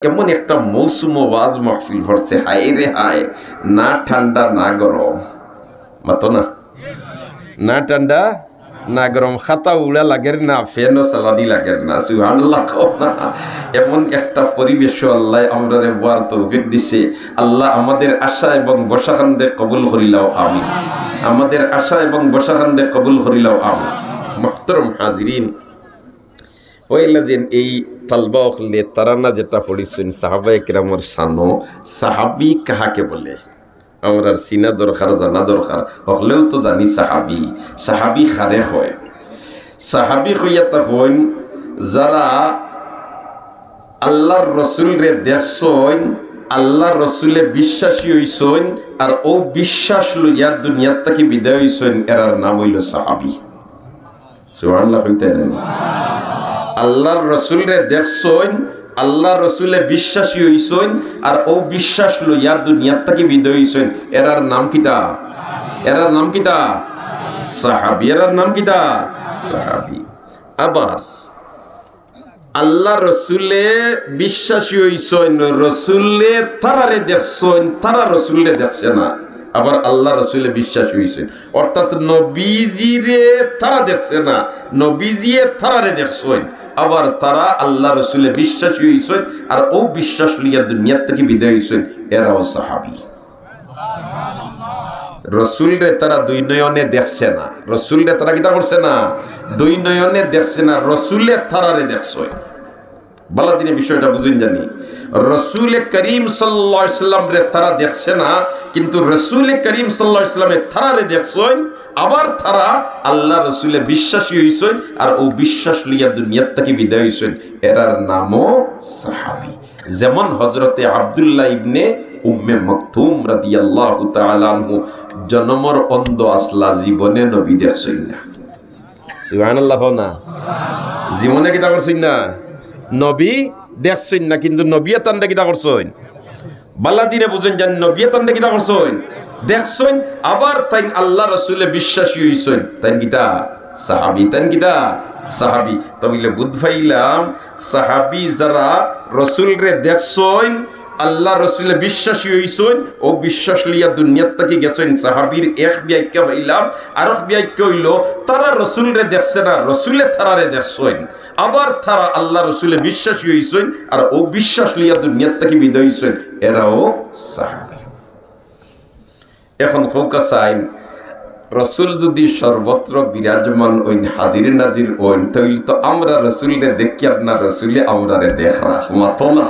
এমন একটা মৌসুম ওয়াজ মাহফিল ভরছে, হায় রে হায়, না ঠান্ডা না গরম, মাতো না, না ঠান্ডা না গরম, খাতা উড়া লাগের না, ফ্যানও চালানি লাগের না, সুবহানাল্লাহ না। এমন একটা পরিবেশ আল্লাহ আমরা বার তৌফিক দিছে। আল্লাহ আমাদের আশা এবং বসাখান্ডে কবুল করিলাও আমিন। আমাদের আশা এবং বসাখান্ডে কবুল করিলাও আমিন। মুহতারাম হাজিরিন, ওইলা যেন এই তালবা হলে তারানা যেটা পড়িছেন সাহাবায়ে কেরামের শানো, সাহাবী কাহাকে বলে আমরা চিনা দরকার, জানা দরকার। হলেও তো জানি সাহাবী, সাহাবী খারে হয়। সাহাবী হইয়া তখন যারা আল্লাহর রসুল রে দেখছেন, আল্লাহর রসুলে বিশ্বাসী হইছেন, আর ও বিশ্বাস লইয়া দুনিয়ার থেকে বিদায় হইছেন, এরার নাম হইল সাহাবী। সুবহানাল্লাহ কইতেন। আল্লাহর রসুল রে দেখছেন, আল্লাহ রসুলে বিশ্বাসী হইছেন, আর ও বিশ্বাস লইয়া দুনিয়ার থেকে বিদায় হইছেন, এরার নাম কিতা? এরার নাম কিতা? সাহাবী। এরার নাম কিতা? সাহাবী। আবার আল্লাহ রসুলে বিশ্বাসী হইছেন, রসুলে তারারে দেখছেন, তারা রসুলে দেখছে না। আবার আল্লাহ রসুলে বিশ্বাসী হইছেন, অর্থাৎ নবীজিরে তারা দেখছে না, নবীজিয়ে তারারে দেখছেন। আবার তারা আল্লাহ রসুলে বিশ্বাসী হইছেন, আর ও বিশ্বাস লইয়া দুনিয়ার থেকে বিদায় হইছেন, এরাও সাহাবী। রসুলরে তারা দুই নয়নে দেখছে না, রসুলরে তারা কিতা করছে না, দুই নয়নে দেখছে না, রসুলে তারারে দেখছেন। বালা দিনে বিষয়টা বুঝুন জানি, রসুলে করিম সাল্লাল্লাহু আলাইহি সাল্লাম রে তারা দেখছে না, কিন্তু রসুলে করিম সাল্লাল্লাহু আলাইহি সাল্লামের তারারে দেখছেন। আবার তারা আল্লাহ রসুলে বিশ্বাসী হইছেন, আর ও বিশ্বাস লইয়া দুনিয়ার থেকে বিদায় হইছেন, এরার নামও সাহাবী। যেমন হযরতে আব্দুল্লাহ ইবনে উম্মে মাকতুম রাদিয়াল্লাহু তাআলা আনহু জন্মর অন্ধ আসলা, জীবনে নবী দেখছেন না। সুবহানাল্লাহ না, জীবনে কিতা করছেন না, নবী দেখছেন না, কিন্তু নবিয়াতানটা কিতা করছেন, বালা দিনে বুঝেন জান, নবিয়াতানটা কিতা করছেন, দেখছেন। আবার তাই আল্লাহ রসুলে বিশ্বাসী হইছেন, তাই কিতা সাহাবী, তাই কিতা সাহাবী। তবে বুঝ পাইলাম সাহাবী যারা রসুল রে দেখছেন, আল্লাহ রসুলে বিশ্বাসী হইছেন, ও বিশ্বাস লিয়া দুনিয়ার থেকে গেছেন, সাহাবীর এক ব্যাখ্যা পাইলাম। আর এক ব্যাখ্যা হইল তারা রসুল রে দেখছে না, রসুলে তারারে দেখছেন। আবার তারা আল্লাহ রসুলে বিশ্বাসী হইছেন, আর ও বিশ্বাস লিয়া দুনিয়ার থেকে বিদায় হইছেন, এরাও সাহাবী। এখন হৌকা চাইন, রসুল যদি সর্বত্র বিরাজমান ওইন, হাজির নাজির ওইন, তাইলে তো আমরা রসুলরে দেখি, আপনার রসুলে আমরা রে দেখা মাতো না।